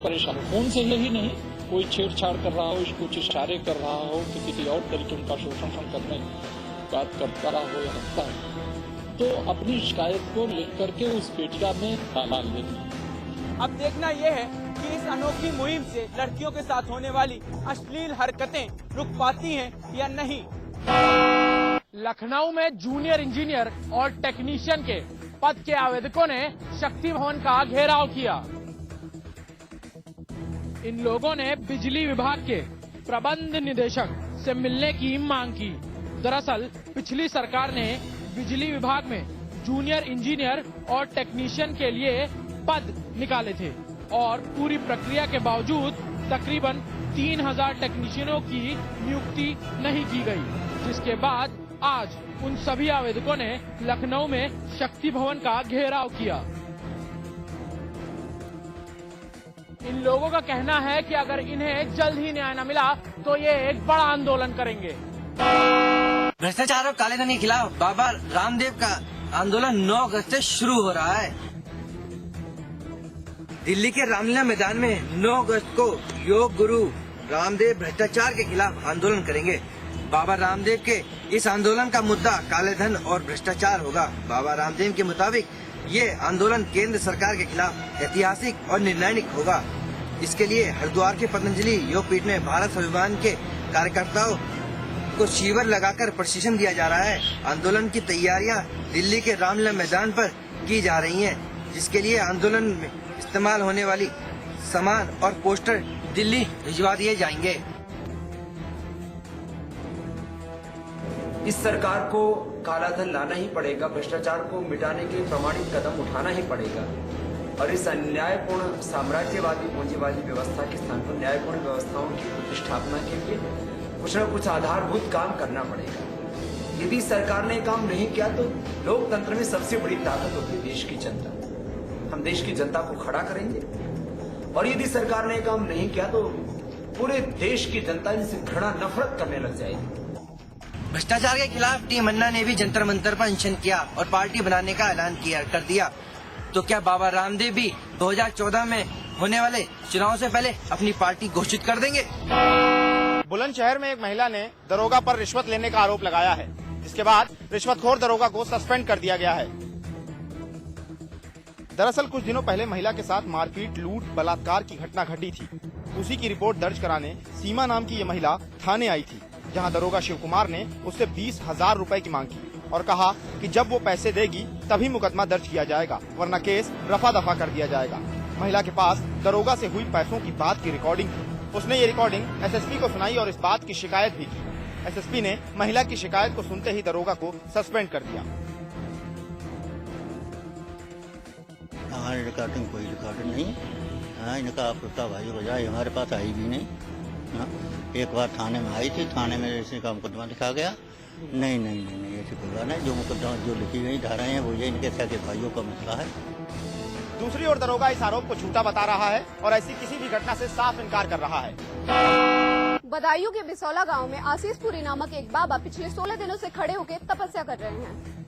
परेशान फोन से यही नहीं, कोई छेड़छाड़ कर रहा हो, कुछ इशारे कर रहा हो कि किसी और तरीके उनका शोषण करने बात करता रहा हो या रखता है, तो अपनी शिकायत को लिख करके उस पेटिका में डाल देंगे। अब देखना यह है कि इस अनोखी मुहिम से लड़कियों के साथ होने वाली अश्लील हरकतें रुक पाती हैं या नहीं। लखनऊ में जूनियर इंजीनियर और टेक्नीशियन के पद के आवेदकों ने शक्ति भवन का घेराव किया। इन लोगों ने बिजली विभाग के प्रबंध निदेशक से मिलने की मांग की। दरअसल पिछली सरकार ने बिजली विभाग में जूनियर इंजीनियर और टेक्नीशियन के लिए पद निकाले थे और पूरी प्रक्रिया के बावजूद तकरीबन 3000 टेक्नीशियनों की नियुक्ति नहीं की गई, जिसके बाद आज उन सभी आवेदकों ने लखनऊ में शक्ति भवन का घेराव किया। इन लोगों का कहना है कि अगर इन्हें जल्द ही न्याय न मिला तो ये एक बड़ा आंदोलन करेंगे। भ्रष्टाचार और काले धन के खिलाफ बाबा रामदेव का आंदोलन 9 अगस्त से शुरू हो रहा है। दिल्ली के रामलीला मैदान में 9 अगस्त को योग गुरु रामदेव भ्रष्टाचार के खिलाफ आंदोलन करेंगे। बाबा रामदेव के इस आंदोलन का मुद्दा काले धन और भ्रष्टाचार होगा। बाबा रामदेव के मुताबिक ये आंदोलन केंद्र सरकार के खिलाफ ऐतिहासिक और निर्णायक होगा। इसके लिए हरिद्वार के पतंजलि योग पीठ में भारत स्वाभिमान के कार्यकर्ताओं को शिविर लगाकर प्रशिक्षण दिया जा रहा है। आंदोलन की तैयारियां दिल्ली के रामलीला मैदान पर की जा रही हैं, जिसके लिए आंदोलन में इस्तेमाल होने वाली सामान और पोस्टर दिल्ली भिजवा दिए जाएंगे। इस सरकार को काला धन लाना ही पड़ेगा, भ्रष्टाचार को मिटाने के प्रमाणित कदम उठाना ही पड़ेगा और इस अन्यायपूर्ण साम्राज्यवादी पूंजीवादी व्यवस्था के स्थान पर न्यायपूर्ण व्यवस्थाओं की प्रतिष्ठापना के लिए कुछ न कुछ आधारभूत काम करना पड़ेगा। यदि सरकार ने काम नहीं किया तो लोकतंत्र में सबसे बड़ी ताकत होती है देश की जनता। हम देश की जनता को खड़ा करेंगे और यदि सरकार ने काम नहीं किया तो पूरे देश की जनता इनसे घृणा नफरत करने लग जाएगी। भ्रष्टाचार के खिलाफ टीम अन्ना ने भी जंतर मंतर पर अनशन किया और पार्टी बनाने का ऐलान कर दिया। तो क्या बाबा रामदेव भी 2014 में होने वाले चुनाव से पहले अपनी पार्टी घोषित कर देंगे? बुलंदशहर में एक महिला ने दरोगा पर रिश्वत लेने का आरोप लगाया है, जिसके बाद रिश्वतखोर दरोगा को सस्पेंड कर दिया गया है। दरअसल कुछ दिनों पहले महिला के साथ मारपीट, लूट, बलात्कार की घटना घटी थी। उसी की रिपोर्ट दर्ज कराने सीमा नाम की ये महिला थाने आई थी, जहां दरोगा शिव कुमार ने उससे 20,000 रुपए की मांग की और कहा कि जब वो पैसे देगी तभी मुकदमा दर्ज किया जाएगा, वरना केस रफा दफा कर दिया जाएगा। महिला के पास दरोगा से हुई पैसों की बात की रिकॉर्डिंग थी। उसने ये रिकॉर्डिंग एसएसपी को सुनाई और इस बात की शिकायत भी की। एसएसपी ने महिला की शिकायत को सुनते ही दरोगा को सस्पेंड कर दिया। हमारी रिकॉर्डिंग कोई रिकॉर्डिंग नहीं। हाँ, इनका आपका भाई बजाय हमारे पास आई भी नहीं। हाँ, एक बार थाने में आई थी, थाने में इसी का मुकदमा लिखा गया। नहीं ऐसी कोई बात नहीं। जो मुकदमा जो लिखी गई धाराएं हैं वो ये इनके सगे भाइयों का मसला है। दूसरी ओर दरोगा इस आरोप को झूठा बता रहा है और ऐसी किसी भी घटना से साफ इनकार कर रहा है। बदायूं के बिसौला गांव में आशीषपुरी नामक एक बाबा पिछले 16 दिनों से खड़े होकर तपस्या कर रहे हैं।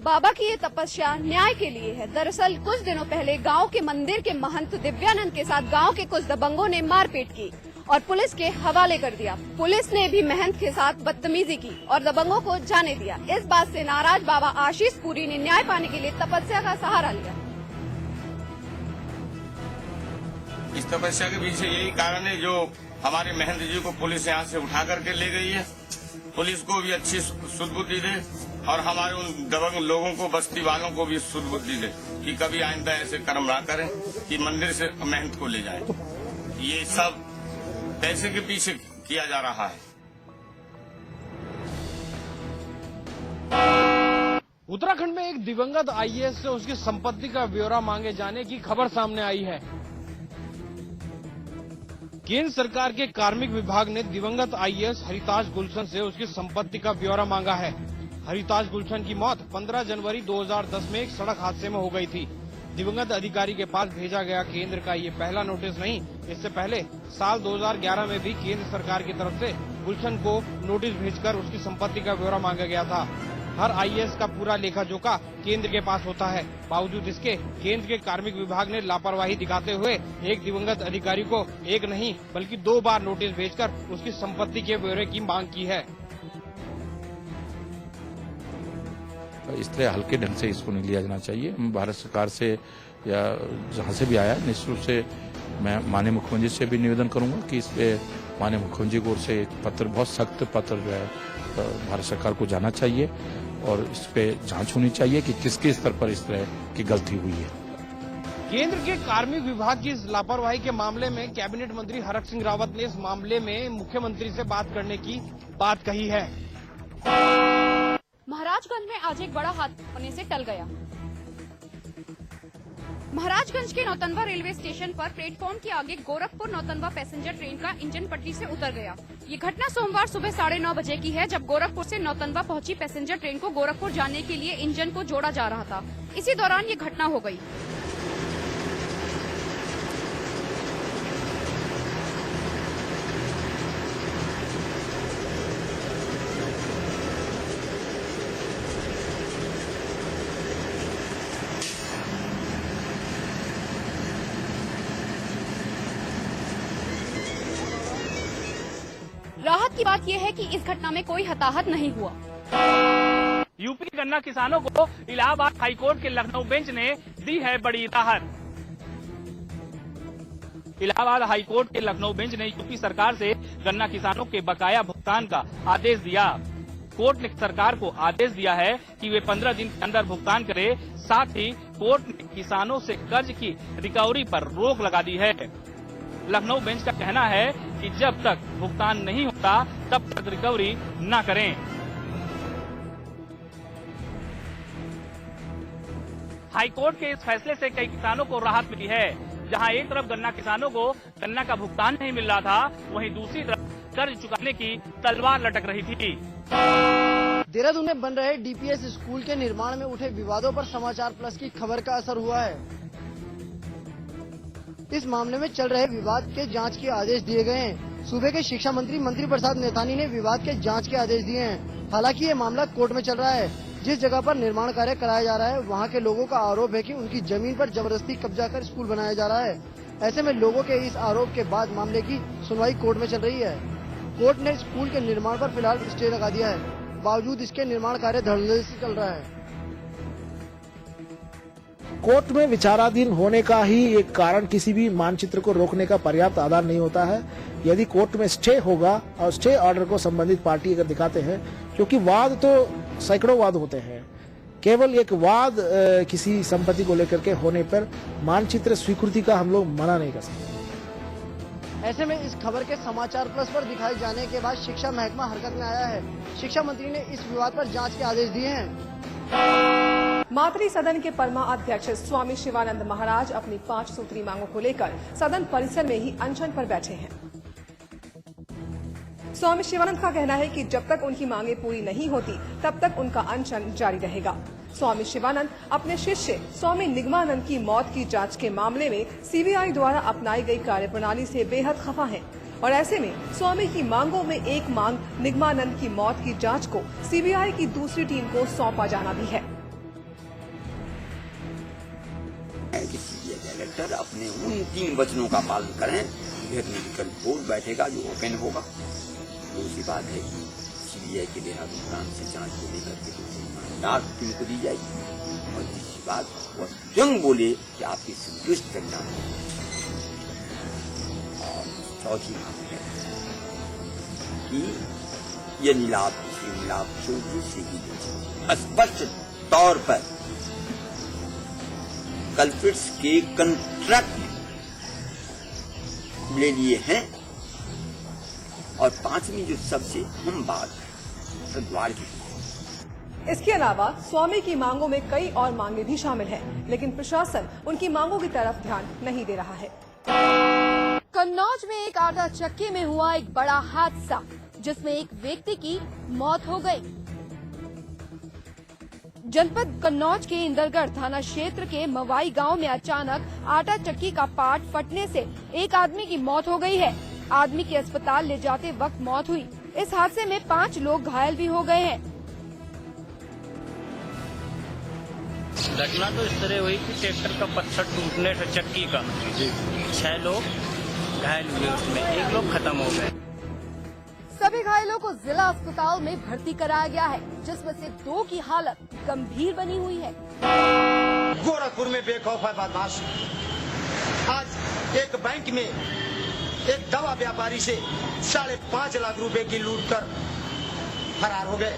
बाबा की ये तपस्या न्याय के लिए है। दरअसल कुछ दिनों पहले गांव के मंदिर के महंत दिव्यानंद के साथ गांव के कुछ दबंगों ने मारपीट की और पुलिस के हवाले कर दिया। पुलिस ने भी महंत के साथ बदतमीजी की और दबंगों को जाने दिया। इस बात से नाराज बाबा आशीषपुरी ने न्याय पाने के लिए तपस्या का सहारा लिया। इस तपस्या के पीछे यही कारण है जो हमारे महंत जी को पुलिस यहाँ से उठा करके ले गई है। पुलिस को भी अच्छी सुध-बुद्धि दे और हमारे उन दबंग लोगों को, बस्ती वालों को भी सुध-बुद्धि दे कि कभी आइंदा ऐसे कर्म ना करें कि मंदिर से महंत को ले जाए। ये सब पैसे के पीछे किया जा रहा है। उत्तराखंड में एक दिवंगत आईएएस से उसकी संपत्ति का ब्यौरा मांगे जाने की खबर सामने आई है। केंद्र सरकार के कार्मिक विभाग ने दिवंगत आईएएस हरिताज गुलशन से उसकी संपत्ति का ब्यौरा मांगा है। हरिताज गुलशन की मौत 15 जनवरी 2010 में एक सड़क हादसे में हो गई थी। दिवंगत अधिकारी के पास भेजा गया केंद्र का ये पहला नोटिस नहीं। इससे पहले साल 2011 में भी केंद्र सरकार की तरफ से गुलशन को नोटिस भेजकर उसकी संपत्ति का ब्यौरा मांगा गया था। हर IAS का पूरा लेखा जोखा केंद्र के पास होता है। बावजूद इसके केंद्र के कार्मिक विभाग ने लापरवाही दिखाते हुए एक दिवंगत अधिकारी को एक नहीं बल्कि 2 बार नोटिस भेजकर उसकी संपत्ति के ब्यौरे की मांग की है। इस तरह हल्के ढंग से इसको नहीं लिया जाना चाहिए। भारत सरकार से या जहाँ से भी आया, निश्चित रूप से मैं माननीय मुख्यमंत्री से भी निवेदन करूंगा कि इस पे माननीय मुख्यमंत्री की ओर से एक पत्र, बहुत सख्त पत्र जो है भारत सरकार को जाना चाहिए और इस पे जांच होनी चाहिए कि किसके स्तर पर इस तरह की गलती हुई है। केंद्र के कार्मिक विभाग की इस लापरवाही के मामले में कैबिनेट मंत्री हरक सिंह रावत ने इस मामले में मुख्यमंत्री से बात करने की बात कही है। महाराजगंज में आज एक बड़ा हादसा होने से टल गया। महाराजगंज के नौतनवा रेलवे स्टेशन पर प्लेटफॉर्म के आगे गोरखपुर नौतनवा पैसेंजर ट्रेन का इंजन पटरी से उतर गया। ये घटना सोमवार सुबह 9:30 बजे की है, जब गोरखपुर से नौतनवा पहुंची पैसेंजर ट्रेन को गोरखपुर जाने के लिए इंजन को जोड़ा जा रहा था। इसी दौरान ये घटना हो गई। राहत की बात यह है कि इस घटना में कोई हताहत नहीं हुआ। यूपी के गन्ना किसानों को इलाहाबाद हाईकोर्ट के लखनऊ बेंच ने दी है बड़ी राहत। इलाहाबाद हाईकोर्ट के लखनऊ बेंच ने यूपी सरकार से गन्ना किसानों के बकाया भुगतान का आदेश दिया। कोर्ट ने सरकार को आदेश दिया है कि वे 15 दिन के अंदर भुगतान करे। साथ ही कोर्ट ने किसानों से कर्ज की रिकवरी पर रोक लगा दी है। लखनऊ बेंच का कहना है कि जब तक भुगतान नहीं होता तब तक रिकवरी न करें। हाईकोर्ट के इस फैसले से कई किसानों को राहत मिली है। जहां एक तरफ गन्ना किसानों को गन्ना का भुगतान नहीं मिल रहा था, वहीं दूसरी तरफ कर्ज चुकाने की तलवार लटक रही थी। देहरादून में बन रहे DPS स्कूल के निर्माण में उठे विवादों पर समाचार प्लस की खबर का असर हुआ है। इस मामले में चल रहे विवाद के जांच के आदेश दिए गए हैं। सूबे के शिक्षा मंत्री मंत्री प्रसाद नेतानी ने विवाद के जांच के आदेश दिए हैं। हालांकि ये मामला कोर्ट में चल रहा है। जिस जगह पर निर्माण कार्य कराया जा रहा है, वहां के लोगों का आरोप है कि उनकी जमीन पर जबरदस्ती कब्जा कर स्कूल बनाया जा रहा है। ऐसे में लोगों के इस आरोप के बाद मामले की सुनवाई कोर्ट में चल रही है। कोर्ट ने स्कूल के निर्माण पर फिलहाल स्टे लगा दिया है। बावजूद इसके निर्माण कार्य धड़ल्ले से चल रहा है। कोर्ट में विचाराधीन होने का ही एक कारण किसी भी मानचित्र को रोकने का पर्याप्त आधार नहीं होता है। यदि कोर्ट में स्टे होगा और स्टे ऑर्डर को संबंधित पार्टी अगर दिखाते हैं, क्योंकि वाद तो सैकड़ों वाद होते हैं, केवल एक वाद किसी संपत्ति को लेकर के होने पर मानचित्र स्वीकृति का हम लोग मना नहीं कर सकते। ऐसे में इस खबर के समाचार प्लस पर दिखाए जाने के बाद शिक्षा महकमा हरकत में आया है। शिक्षा मंत्री ने इस विवाद पर जांच के आदेश दिए हैं। मातृ सदन के परमा अध्यक्ष स्वामी शिवानंद महाराज अपनी 5 सूत्री मांगों को लेकर सदन परिसर में ही अनशन पर बैठे हैं। स्वामी शिवानंद का कहना है कि जब तक उनकी मांगे पूरी नहीं होती तब तक उनका अनशन जारी रहेगा। स्वामी शिवानंद अपने शिष्य स्वामी निगमानंद की मौत की जांच के मामले में CBI द्वारा अपनाई गई कार्यप्रणाली से बेहद खफा हैं और ऐसे में स्वामी की मांगों में एक मांग निगमानंद की मौत की जांच को CBI की दूसरी टीम को सौंपा जाना भी है। डायरेक्टर अपने उन 3 वचनों का पालन करें, फिर मेडिकल बोर्ड बैठेगा जो ओपन होगा। दूसरी बात है कि CBI के देहरादून ब्रांच से जांच को लेकर के ईमानदार टीम को दी जाएगी। और तीसरी बात, वह स्वयं बोले कि आपकी संतुष्ट करना है। और चौथी बात है कि यह मिलाप दूसरी मिलाप चौधरी से की स्पष्ट तौर पर कल्प्रिट्स के कंट्रैक्ट ले लिए हैं। और 5वीं जो सबसे अहम बात द्वार की। इसके अलावा स्वामी की मांगों में कई और मांगे भी शामिल हैं, लेकिन प्रशासन उनकी मांगों की तरफ ध्यान नहीं दे रहा है। कन्नौज में एक आटा चक्की में हुआ एक बड़ा हादसा, जिसमें एक व्यक्ति की मौत हो गई। जनपद कन्नौज के इंदरगढ़ थाना क्षेत्र के मवाई गांव में अचानक आटा चक्की का पार्ट फटने से एक आदमी की मौत हो गई है। आदमी की अस्पताल ले जाते वक्त मौत हुई। इस हादसे में 5 लोग घायल भी हो गए हैं। घटना तो इस तरह हुई कि ट्रैक्टर का पत्थर टूटने से चक्की का 6 लोग घायल हुए, उसमें 1 लोग खत्म हो गए। सभी घायलों को जिला अस्पताल में भर्ती कराया गया है, जिसमें से 2 की हालत गंभीर बनी हुई है। गोरखपुर में बेखौफ है बदमाश। आज एक बैंक में एक दवा व्यापारी से 5.5 लाख रुपए की लूट कर फरार हो गए।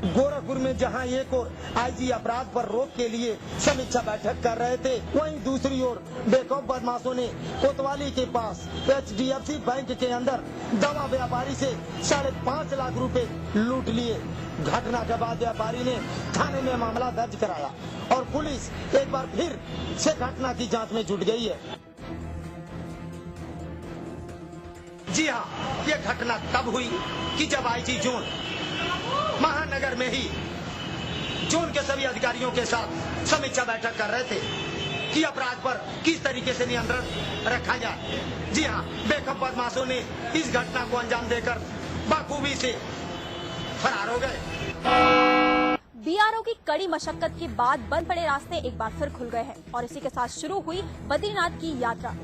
गोरखपुर में जहां एक और आईजी अपराध पर रोक के लिए समीक्षा बैठक कर रहे थे, वहीं दूसरी ओर बेखौफ बदमाशों ने कोतवाली के पास HDFC बैंक के अंदर दवा व्यापारी से 5.5 लाख रुपए लूट लिए। घटना के बाद व्यापारी ने थाने में मामला दर्ज कराया और पुलिस एक बार फिर से घटना की जांच में जुट गई है। जी हाँ, ये घटना तब हुई कि जब आईजी जोन महानगर में ही जोन के सभी अधिकारियों के साथ समीक्षा बैठक कर रहे थे कि अपराध पर किस तरीके से नियंत्रण रखा जाए। जी हाँ, बेखौफ बदमाशों ने इस घटना को अंजाम देकर बखूबी से फरार हो गए। बीआरओ की कड़ी मशक्कत के बाद बंद पड़े रास्ते एक बार फिर खुल गए हैं और इसी के साथ शुरू हुई बद्रीनाथ की यात्रा।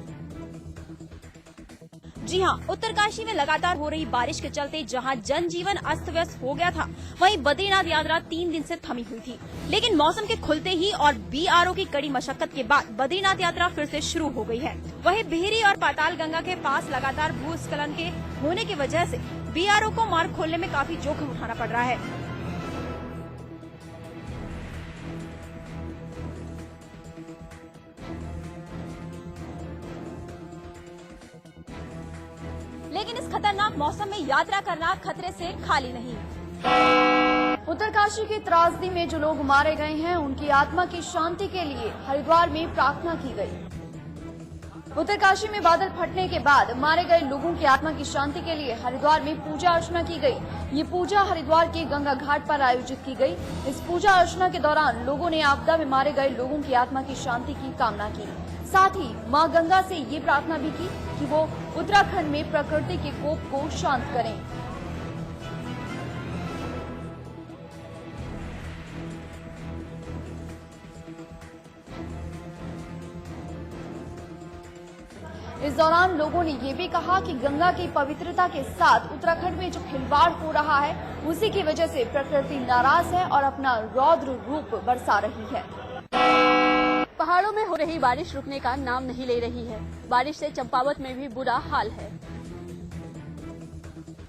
जी हां, उत्तरकाशी में लगातार हो रही बारिश के चलते जहां जनजीवन अस्त व्यस्त हो गया था, वहीं बद्रीनाथ यात्रा 3 दिन से थमी हुई थी। लेकिन मौसम के खुलते ही और बीआरओ की कड़ी मशक्कत के बाद बद्रीनाथ यात्रा फिर से शुरू हो गई है। वहीं बिहरी और पाताल गंगा के पास लगातार भूस्खलन के होने की वजह से बीआरओ को मार्ग खोलने में काफी जोखिम उठाना पड़ रहा है। लेकिन इस खतरनाक मौसम में यात्रा करना खतरे से खाली नहीं। उत्तरकाशी की त्रासदी में जो लोग मारे गए हैं, उनकी आत्मा की शांति के लिए हरिद्वार में प्रार्थना की गई। उत्तरकाशी में बादल फटने के बाद मारे गए लोगों की आत्मा की शांति के लिए हरिद्वार में पूजा अर्चना की गई। ये पूजा हरिद्वार के गंगा घाट पर आयोजित की गई। इस पूजा अर्चना के दौरान लोगों ने आपदा में मारे गए लोगों की आत्मा की शांति की कामना की। साथ ही मां गंगा से ये प्रार्थना भी की कि वो उत्तराखंड में प्रकृति के कोप को शांत करें। इस दौरान लोगों ने ये भी कहा कि गंगा की पवित्रता के साथ उत्तराखंड में जो खिलवाड़ हो रहा है, उसी की वजह से प्रकृति नाराज है और अपना रौद्र रूप बरसा रही है। पहाड़ों में हो रही बारिश रुकने का नाम नहीं ले रही है। बारिश से चंपावत में भी बुरा हाल है।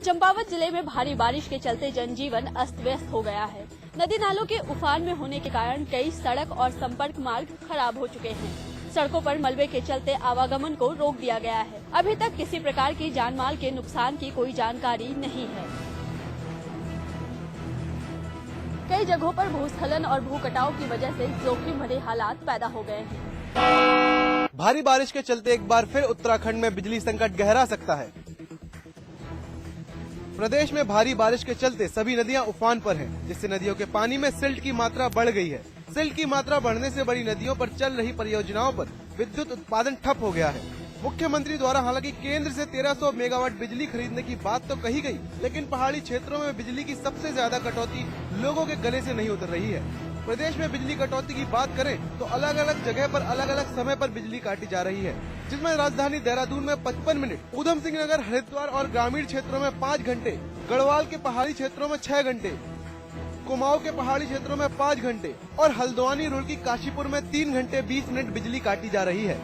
चंपावत जिले में भारी बारिश के चलते जनजीवन अस्त व्यस्त हो गया है। नदी नालों के उफान में होने के कारण कई सड़क और संपर्क मार्ग खराब हो चुके हैं। सड़कों पर मलबे के चलते आवागमन को रोक दिया गया है। अभी तक किसी प्रकार की जानमाल के नुकसान की कोई जानकारी नहीं है। कई जगहों पर भूस्खलन और भू कटाव की वजह से जोखिम भरे हालात पैदा हो गए हैं। भारी बारिश के चलते एक बार फिर उत्तराखंड में बिजली संकट गहरा सकता है। प्रदेश में भारी बारिश के चलते सभी नदियां उफान पर हैं, जिससे नदियों के पानी में सिल्ट की मात्रा बढ़ गई है। सिल्ट की मात्रा बढ़ने से बड़ी नदियों पर चल रही परियोजनाओं पर विद्युत उत्पादन ठप हो गया है। मुख्यमंत्री द्वारा हालांकि केंद्र से 1300 मेगावाट बिजली खरीदने की बात तो कही गई, लेकिन पहाड़ी क्षेत्रों में बिजली की सबसे ज्यादा कटौती लोगों के गले से नहीं उतर रही है। प्रदेश में बिजली कटौती की बात करें तो अलग अलग जगह पर अलग अलग समय पर बिजली काटी जा रही है, जिसमें राजधानी देहरादून में 55 मिनट, ऊधम सिंह नगर, हरिद्वार और ग्रामीण क्षेत्रों में 5 घंटे, गढ़वाल के पहाड़ी क्षेत्रों में 6 घंटे, कुमाऊं के पहाड़ी क्षेत्रों में 5 घंटे और हल्द्वानी, रुड़की, काशीपुर में 3 घंटे 20 मिनट बिजली काटी जा रही है।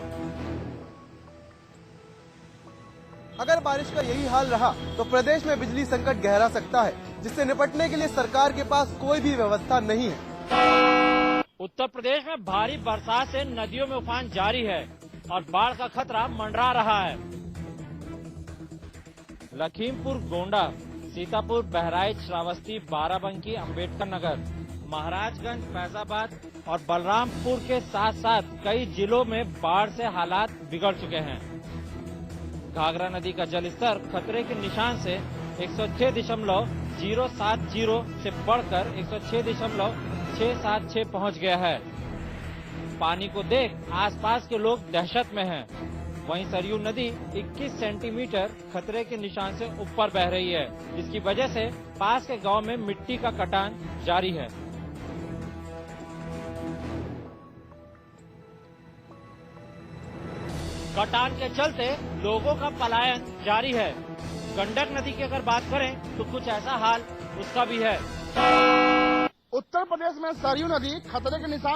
अगर बारिश का यही हाल रहा तो प्रदेश में बिजली संकट गहरा सकता है, जिससे निपटने के लिए सरकार के पास कोई भी व्यवस्था नहीं है। उत्तर प्रदेश में भारी बरसात से नदियों में उफान जारी है और बाढ़ का खतरा मंडरा रहा है। लखीमपुर, गोंडा, सीतापुर, बहराइच, श्रावस्ती, बाराबंकी, अंबेडकर नगर, महाराजगंज, फैजाबाद और बलरामपुर के साथ साथ कई जिलों में बाढ़ से हालात बिगड़ चुके हैं। घाघरा नदी का जलस्तर खतरे के निशान से 106.070 से बढ़कर 106.676 पहुंच गया है। पानी को देख आसपास के लोग दहशत में हैं। वहीं सरयू नदी 21 सेंटीमीटर खतरे के निशान से ऊपर बह रही है, जिसकी वजह से पास के गांव में मिट्टी का कटान जारी है। कटान के चलते लोगों का पलायन जारी है। गंडक नदी की अगर बात करें तो कुछ ऐसा हाल उसका भी है। उत्तर प्रदेश में सरयू नदी खतरे के निशान